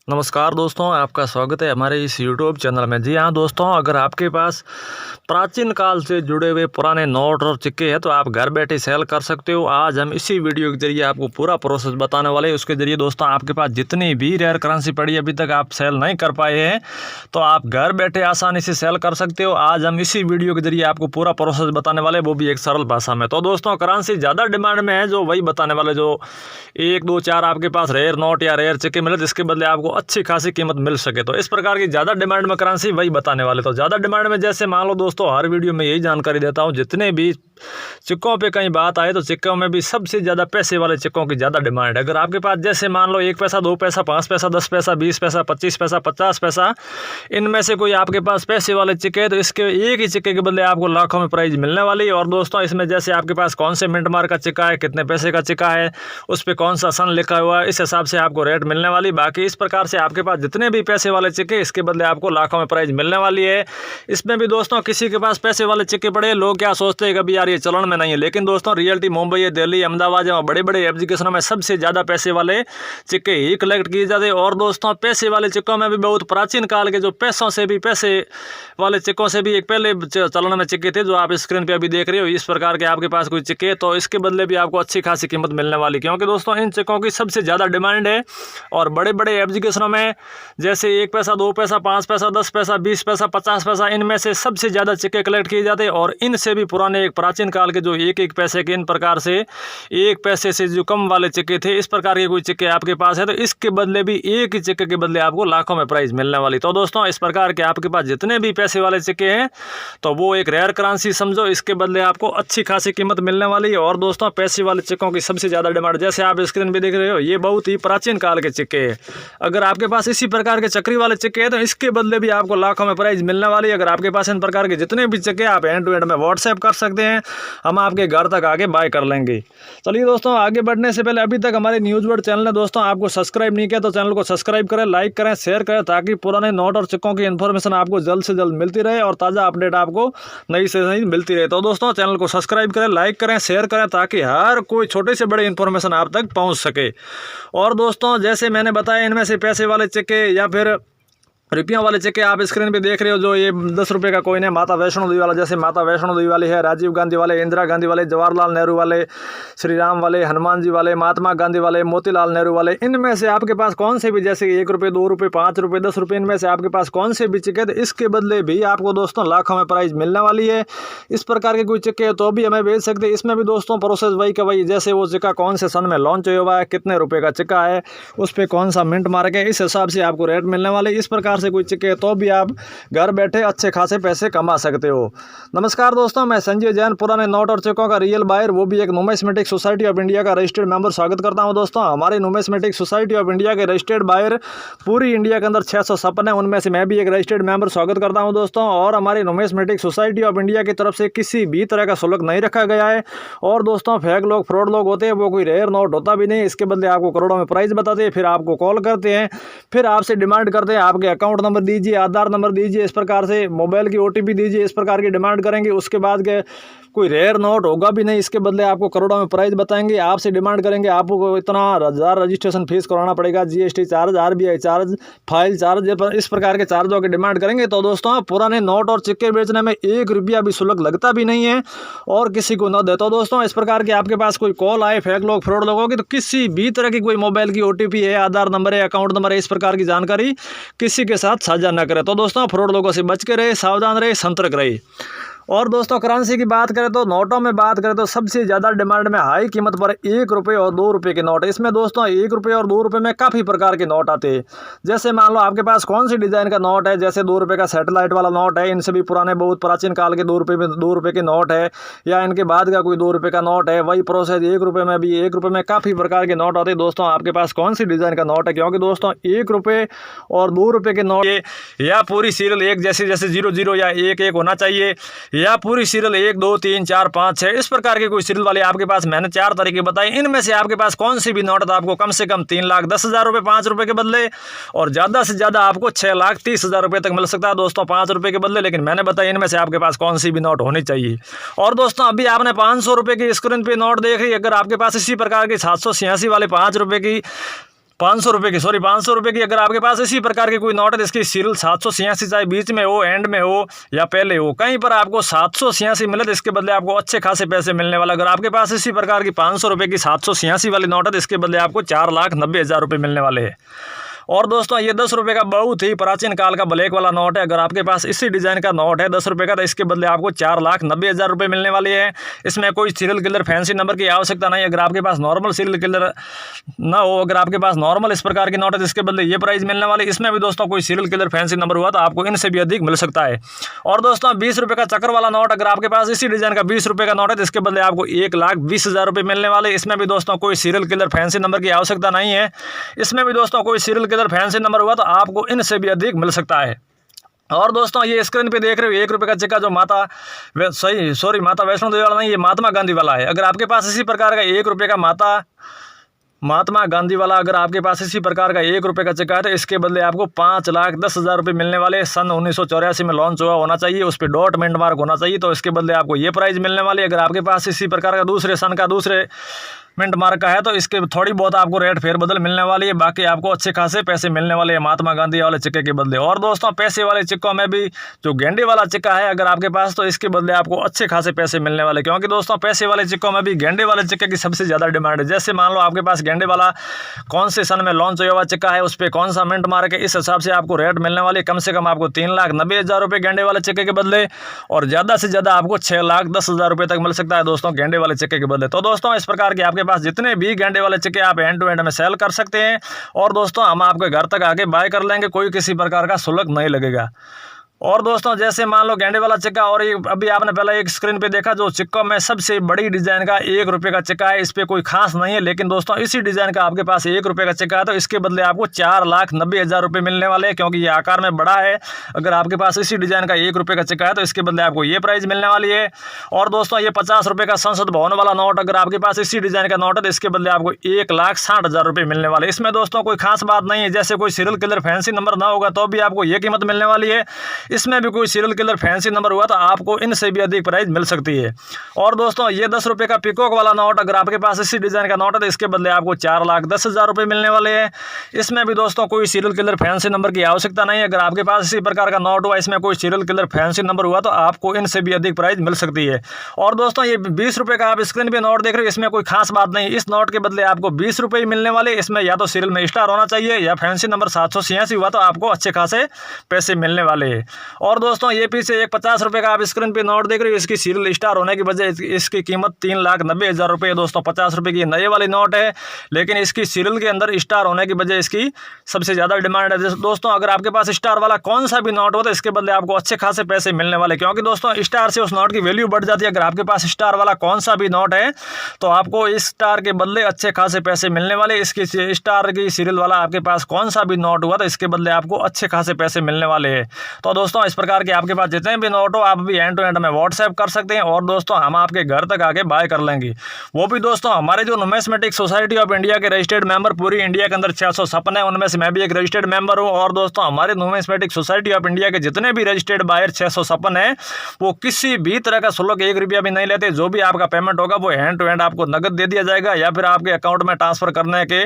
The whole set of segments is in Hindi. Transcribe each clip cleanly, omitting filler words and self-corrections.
नमस्कार दोस्तों, आपका स्वागत है हमारे इस यूट्यूब चैनल में। जी हाँ दोस्तों, अगर आपके पास प्राचीन काल से जुड़े हुए पुराने नोट और सिक्के हैं तो आप घर बैठे सेल कर सकते हो। आज हम इसी वीडियो के जरिए आपको पूरा प्रोसेस बताने वाले हैं। उसके जरिए दोस्तों आपके पास जितनी भी रेयर करेंसी पड़ी अभी तक आप सेल नहीं कर पाए हैं तो आप घर बैठे आसानी से सेल कर सकते हो। आज हम इसी वीडियो के जरिए आपको पूरा प्रोसेस बताने वाले, वो भी एक सरल भाषा में। तो दोस्तों करेंसी ज़्यादा डिमांड में है जो वही बताने वाले, जो 1, 2, 4 आपके पास रेयर नोट या रेयर सिक्के मिले तो इसके बदले आपको अच्छी खासी कीमत मिल सके। तो इस प्रकार की ज़्यादा डिमांड में करेंसी वही बताने वाले। तो ज़्यादा डिमांड में जैसे मान लो दोस्तों, हर वीडियो में यही जानकारी देता हूँ, जितने भी सिक्कों पे कहीं बात आए तो सिक्कों में भी सबसे ज़्यादा पैसे वाले सिक्कों की ज़्यादा डिमांड है। अगर आपके पास जैसे मान लो 1 पैसा, 2 पैसा, 5 पैसा, 10 पैसा, 20 पैसा, 25 पैसा, 50 पैसा, इनमें से कोई आपके पास पैसे वाले सिक्के है तो इसके एक ही सिक्के के बदले आपको लाखों में प्राइज मिलने वाली है। और दोस्तों इसमें जैसे आपके पास कौन से मिंट मार्क का सिक्का है, कितने पैसे का सिक्का है, उस पर कौन सा सन लिखा हुआ है, इस हिसाब से आपको रेट मिलने वाली। बाकी इस प्रकार से आपके पास जितने भी पैसे वाले सिक्के इसके बदले आपको लाखों में प्राइज मिलने वाली है। इसमें भी दोस्तों किसी के पास पैसे वाले सिक्के पड़े, लोग क्या सोचते हैं कभी यार ये चलन में नहीं है, लेकिन दोस्तों रियलिटी मुंबई, दिल्ली, अहमदाबाद और बड़े बड़े एप्लीकेशनों में सबसे ज़्यादा पैसे वाले सिक्के ही कलेक्ट किए जाते हैं। और दोस्तों पैसे वाले सिक्कों में भी बहुत प्राचीन काल के जो पैसों से भी पैसे वाले सिक्कों से भी एक पहले चलन में सिक्के थे जो आप स्क्रीन पे अभी देख रहे हो। इस प्रकार के आपके पास कोई सिक्के तो इसके बदले भी आपको अच्छी खासी कीमत मिलने वाली, क्योंकि दोस्तों इन सिक्कों की सबसे ज़्यादा डिमांड है। और बड़े बड़े एप्लीकेशनों में जैसे 1 पैसा, 2 पैसा, 5 पैसा, 10 पैसा, 20 पैसा, 50 पैसा, इनमें से सबसे ज़्यादा सिक्के कलेक्ट किए जाते हैं। और इनसे भी पुराने एक प्राचीन काल के जो 1-1 पैसे के, इन प्रकार से 1 पैसे से जो कम वाले सिक्के थे, इस प्रकार के कोई सिक्के आपके पास है तो इसके बदले भी एक ही सिक्के के बदले आपको लाखों में प्राइस मिलने वाली। तो दोस्तों इस प्रकार के आपके पास जितने भी पैसे वाले सिक्के हैं तो वो एक रेयर करेंसी समझो, इसके बदले आपको अच्छी खासी कीमत मिलने वाली है। और दोस्तों पैसे वाले सिक्कों की सबसे ज़्यादा डिमांड, जैसे आप स्क्रीन पे देख रहे हो, ये बहुत ही प्राचीन काल के सिक्के हैं। अगर आपके पास इसी प्रकार के चक्री वाले सिक्के हैं तो इसके बदले भी आपको लाखों में प्राइस मिलने वाली है। अगर आपके पास इन प्रकार के जितने भी सिक्के आप एंड टू एंड में व्हाट्सएप कर सकते हैं, हम आपके घर तक आगे बाय कर लेंगे। चलिए दोस्तों आगे बढ़ने से पहले अभी तक हमारे न्यूज़ वर्ड चैनल ने दोस्तों आपको सब्सक्राइब नहीं किया तो चैनल को सब्सक्राइब करें, लाइक करें, शेयर करें, ताकि पुराने नोट और सिक्कों की इन्फॉर्मेशन आपको जल्द से जल्द मिलती रहे और ताज़ा अपडेट आपको नई से नई मिलती रहे। तो दोस्तों चैनल को सब्सक्राइब करें, लाइक करें, शेयर करें, ताकि हर कोई छोटे से बड़े इन्फॉर्मेशन आप तक पहुँच सके। और दोस्तों जैसे मैंने बताया, इनमें से पैसे वाले सिक्के या फिर रुपयों वाले सिक्के आप स्क्रीन पे देख रहे हो, जो ये 10 रुपये का कॉइन है, माता वैष्णो देवी वाला, जैसे माता वैष्णो देवी वाली है, राजीव गांधी वाले, इंदिरा गांधी वाले, जवाहरलाल नेहरू वाले, श्री राम वाले, हनुमान जी वाले, महात्मा गांधी वाले, मोतीलाल नेहरू वाले, इनमें से आपके पास कौन से भी, जैसे 1 रुपये, 2 रुपये, 5 रुपये, 10 रुपये, इनमें से आपके पास कौन से भी सिक्के तो इसके बदले भी आपको दोस्तों लाखों में प्राइज मिलने वाली है। इस प्रकार के कोई सिक्के तो भी हमें भेज सकते हैं। इसमें भी दोस्तों प्रोसेस वही का वही, जैसे वो सिक्का कौन से सन में लॉन्च हुआ है, कितने रुपये का सिक्का है, उस पर कौन सा मिंट मार्क है, इस हिसाब से आपको रेट मिलने वाले। इस प्रकार से कोई सिक्के तो भी आप घर बैठे अच्छे खासे पैसे कमा सकते हो। नमस्कार दोस्तों, मैं संजय जैन, पुराने नोट और सिक्कों का रियल बायर, वो भी एक नुमिस्मेटिक सोसाइटी ऑफ इंडिया का रजिस्टर्ड मेंबर, स्वागत करता हूं दोस्तों। हमारे नुमिस्मेटिक सोसाइटी ऑफ इंडिया के रजिस्टर्ड बायर पूरी इंडिया के अंदर 656 है, उनमें से मैं भी एक रजिस्टर्ड मेंबर, स्वागत करता हूं दोस्तों। और हमारी नुमिस्मेटिक सोसाइटी ऑफ इंडिया की तरफ से किसी भी तरह का शुल्क नहीं रखा गया है। और दोस्तों फेक लोग, फ्रॉड लोग होते हैं, वो कोई रेयर नोट होता भी नहीं, इसके बदले आपको करोड़ों में प्राइस बताते हैं, फिर आपको कॉल करते हैं, फिर आपसे डिमांड करते हैं आपके अकाउंट नंबर दीजिए, आधार नंबर दीजिए, इस प्रकार से मोबाइल की OTP दीजिए, इस प्रकार की डिमांड करेंगे। उसके बाद के कोई रेयर नोट होगा भी नहीं, इसके बदले आपको करोड़ों में प्राइस बताएंगे, आपसे डिमांड करेंगे आपको इतना 1000 रजिस्ट्रेशन फीस कराना पड़ेगा, GST charge, RBI charge, file charge, इस प्रकार के चार्जों की डिमांड करेंगे। तो दोस्तों पुराने नोट और सिक्के बेचने में 1 रुपया भी शुल्क लगता भी नहीं है और किसी को न दे। तो दोस्तों इस प्रकार के आपके पास कोई कॉल आए फेक लोग, फ्रॉड लोगों की, तो किसी भी तरह की कोई मोबाइल की OTP है, आधार नंबर है, अकाउंट नंबर है, इस प्रकार की जानकारी किसी के साथ साझा न करें। तो दोस्तों फ्रॉड लोगों से बच के रहे, सावधान रहे, सतर्क रहे। और दोस्तों करेंसी की बात करें तो नोटों में बात करें तो सबसे ज़्यादा डिमांड में हाई कीमत पर 1 रुपये और 2 रुपये के नोट। इसमें दोस्तों 1 रुपये और 2 रुपये में काफ़ी प्रकार के नोट आते हैं। जैसे मान लो आपके पास कौन सी डिज़ाइन का नोट है, जैसे 2 रुपये का सैटेलाइट वाला नोट है, इनसे भी पुराने बहुत प्राचीन काल के 2 रुपये के नोट है, या इनके बाद का कोई 2 रुपये का नोट है, वही प्रोसेस 1 रुपये में भी, 1 रुपये में काफ़ी प्रकार के नोट आते हैं। दोस्तों आपके पास कौन सी डिज़ाइन का नोट है, क्योंकि दोस्तों 1 रुपये और 2 रुपये के नोट या पूरी सीरियल एक जैसे 00 या 11 होना चाहिए, या पूरी सीरियल 1, 2, 3, 4, 5, 6 इस प्रकार के कोई सीरियल वाले आपके पास मैंने 4 तरीके बताए। इनमें से आपके पास कौन सी भी नोट है आपको कम से कम 3,10,000 रुपये 5 रुपये के बदले, और ज़्यादा से ज़्यादा आपको 6,30,000 रुपये तक मिल सकता है दोस्तों 5 रुपये के बदले। लेकिन मैंने बताया इनमें से आपके पास कौन सी भी नोट होनी चाहिए। और दोस्तों अभी आपने 500 रुपये की स्क्रीन पे नोट देख रही, अगर आपके पास इसी प्रकार की 786 वाले 5 रुपये की 500 रुपये की, सॉरी 500 रुपये की अगर आपके पास इसी प्रकार की कोई नोट है जिसकी सीरियल 786 चाहे बीच में हो, एंड में हो या पहले हो, कहीं पर आपको 786 मिले तो इसके बदले आपको अच्छे खासे पैसे मिलने वाला। अगर आपके पास इसी प्रकार की 500 रुपये की 786 वाली नोट है तो इसके बदले आपको 4,90,000 रुपये मिलने वाले हैं। और दोस्तों ये 10 रुपये का बहुत ही प्राचीन काल का ब्लैक वाला नोट है। अगर आपके पास इसी डिज़ाइन का नोट है 10 रुपये का तो इसके बदले आपको 4,90,000 रुपये मिलने वाले हैं। इसमें कोई सीरियल किलर फैंसी नंबर की आवश्यकता नहीं। अगर आपके पास नॉर्मल सीरियल किलर ना हो, अगर आपके पास नॉर्मल इस प्रकार की नोट है जिसके बदले ये प्राइस मिलने वाली, इसमें भी दोस्तों कोई सीरियल किलर फैंसी नंबर हुआ तो आपको इनसे भी अधिक मिल सकता है। और दोस्तों 20 रुपये का चक्कर वाला नोट, अगर आपके पास इसी डिज़ाइन का 20 रुपये का नोट है तो इसके बदले आपको 1,20,000 रुपये मिलने वाले। इसमें भी दोस्तों कोई सीरियल किलर फैंसी नंबर की आवश्यकता नहीं है। इसमें भी दोस्तों कोई सीरियल किलर फैंसी नंबर हुआ तो आपको इनसे भी अधिक मिल सकता है। और दोस्तों ये स्क्रीन पे देख रहे हो 1 रुपये का सिक्का जो माता वैष्णो देवी वाला नहीं, ये महात्मा गांधी वाला है। अगर आपके पास इसी प्रकार का 1 रुपये का महात्मा गांधी वाला, अगर आपके पास इसी प्रकार का 1 रुपये का सिक्का है तो इसके बदले आपको 5,10,000 रुपये मिलने वाले। सन 1984 में लॉन्च हुआ होना चाहिए, उस पर डॉट मिंट मार्क होना चाहिए, तो इसके बदले आपको ये प्राइस मिलने वाली। अगर आपके पास इसी प्रकार का दूसरे सन का दूसरे मिंट मार्क का है तो इसके थोड़ी बहुत आपको रेट फेरबदल मिलने वाली है, बाकी आपको अच्छे खासे पैसे मिलने वाले हैं महात्मा गांधी वाले सिक्के के बदले। और दोस्तों पैसे वाले सिक्कों में भी जो गेंडे वाला सिक्का है अगर आपके पास तो इसके बदले आपको अच्छे खासे पैसे मिलने वाले, क्योंकि दोस्तों पैसे वाले सिक्कों में भी गेंडे वाले सिक्के की सबसे ज़्यादा डिमांड है। जैसे मान लो आपके पास गेंडे वाला कौन से सन में लॉन्च हुआ हुआ सिक्का है, उस पर कौन सा मिंट मार्क है, इस हिसाब से आपको रेट मिलने वाली। कम से कम आपको 3,90,000 रुपये गेंडे वाले सिक्के के बदले, और ज़्यादा से ज़्यादा आपको 6,10,000 रुपये तक मिल सकता है दोस्तों गेंडे वाले सिक्के के बदले। तो दोस्तों इस प्रकार के आपके पास जितने भी गेंडे वाले सिक्के आप एंड टू एंड में सेल कर सकते हैं, और दोस्तों हम आपके घर तक आके बाय कर लेंगे, कोई किसी प्रकार का शुल्क नहीं लगेगा। और दोस्तों जैसे मान लो गेंडे वाला सिक्का, और ये अभी आपने पहले एक स्क्रीन पे देखा जो सिक्कों में सबसे बड़ी डिज़ाइन का 1 रुपये का सिक्का है, इस पर कोई खास नहीं है, लेकिन दोस्तों इसी डिज़ाइन का आपके पास 1 रुपये का सिक्का है तो इसके बदले आपको 4,90,000 रुपये मिलने वाले हैं, क्योंकि ये आकार में बड़ा है। अगर आपके पास इसी डिज़ाइन का 1 रुपये का सिक्का है तो इसके बदले आपको ये प्राइस मिलने वाली है। और दोस्तों ये 50 रुपये का संसद भवन वाला नोट, अगर आपके पास इसी डिज़ाइन का नोट है तो इसके बदले आपको 1,60,000 रुपये मिलने वाले। इसमें दोस्तों कोई खास बात नहीं है, जैसे कोई सीरियल किलर फैंसी नंबर ना होगा तो भी आपको ये कीमत मिलने वाली है। इसमें भी कोई सीरियल किलर फैंसी नंबर हुआ तो आपको इनसे भी अधिक प्राइस मिल सकती है। और दोस्तों ये 10 रुपये का पिकॉक वाला नोट, अगर आपके पास इसी डिज़ाइन का नोट है तो इसके बदले आपको 4,10,000 रुपये मिलने वाले हैं। इसमें भी दोस्तों कोई सीरियल किलर फैंसी नंबर की आवश्यकता नहीं है। अगर आपके पास इसी प्रकार का नोट हुआ, इसमें कोई सीरियल किलर फैंसी नंबर हुआ तो आपको इनसे भी अधिक प्राइस मिल सकती है। और दोस्तों ये 20 रुपये का आप स्क्रीन पर नोट देख रहे हो, इसमें कोई खास बात नहीं, इस नोट के बदले आपको 20 रुपये मिलने वाले। इसमें या तो सीरियल में स्टार होना चाहिए या फैंसी नंबर 786 हुआ तो आपको अच्छे खासे पैसे मिलने वाले हैं। और दोस्तों ये पीछे एक 50 रुपये का आप स्क्रीन पे नोट देख रहे हो, इसकी सीरियल स्टार होने की वजह इसकी कीमत 3,90,000 रुपये है दोस्तों। 50 रुपये की नए वाली नोट है, लेकिन इसकी सीरियल के अंदर स्टार होने की वजह इसकी सबसे ज़्यादा डिमांड है। दोस्तों अगर आपके पास स्टार वाला कौन सा भी नोट हो तो इसके बदले आपको अच्छे खासे पैसे मिलने वाले, क्योंकि दोस्तों स्टार से उस नोट की वैल्यू बढ़ जाती है। अगर आपके पास स्टार वाला कौन सा भी नोट है तो आपको इस स्टार के बदले अच्छे खासे पैसे मिलने वाले। इसकी स्टार की सीरियल वाला आपके पास कौन सा भी नोट हुआ तो इसके बदले आपको अच्छे खासे पैसे मिलने वाले हैं। तो दोस्तों इस प्रकार के आपके पास जितने भी नोट हो आप भी एंड टू एंड में व्हाट्सएप कर सकते हैं, और दोस्तों हम आपके घर तक आके बाय कर लेंगे। वो भी दोस्तों हमारे जो न्यूमिस्मेटिक सोसाइटी ऑफ इंडिया के रजिस्टर्ड मेंबर पूरी इंडिया के अंदर 656 है, उनमें से मैं भी एक रजिस्टर्ड मेंबर हूँ। और दोस्तों हमारे न्यूमिस्मेटिक सोसाइटी ऑफ इंडिया के जितने भी रजिस्टर्ड बायर 656 है वो किसी भी तरह का शुल्क 1 रुपया भी नहीं लेते। जो भी आपका पेमेंट होगा वो हैंड टू हैंड आपको नगद दे दिया जाएगा, या फिर आपके अकाउंट में ट्रांसफर करने के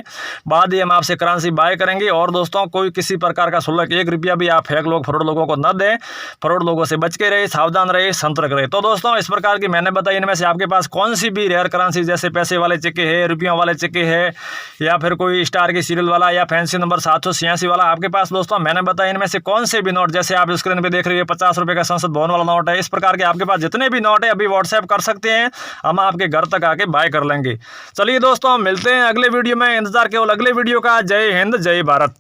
बाद ही हम आपसे करेंसी बाय करेंगे। और दोस्तों कोई किसी प्रकार का शुल्क 1 रुपया भी आप फेक लोग फ्रॉड लोगों को न दें। फ्रॉड लोगों से बच के रहे, सावधान रहे, सतर्क रहे। तो दोस्तों इस प्रकार की मैंने बताई, इनमें से आपके पास कौन सी भी रेयर करेंसी जैसे पैसे वाले सिक्के है, रुपयों वाले सिक्के है, या फिर कोई स्टार की सीरियल वाला या फैंसी नंबर 786 वाला आपके पास दोस्तों मैंने बताया, इनमें से कौन से भी नोट जैसे आप स्क्रीन पे देख रहे हैं 50 रुपये का संसद भवन वाला नोट है, इस प्रकार के आपके पास जितने भी नोट है अभी व्हाट्सएप कर सकते हैं, हम आपके घर तक आके बाय कर लेंगे। चलिए दोस्तों मिलते हैं अगले वीडियो में, इंतजार केवल अगले वीडियो का। जय हिंद जय भारत।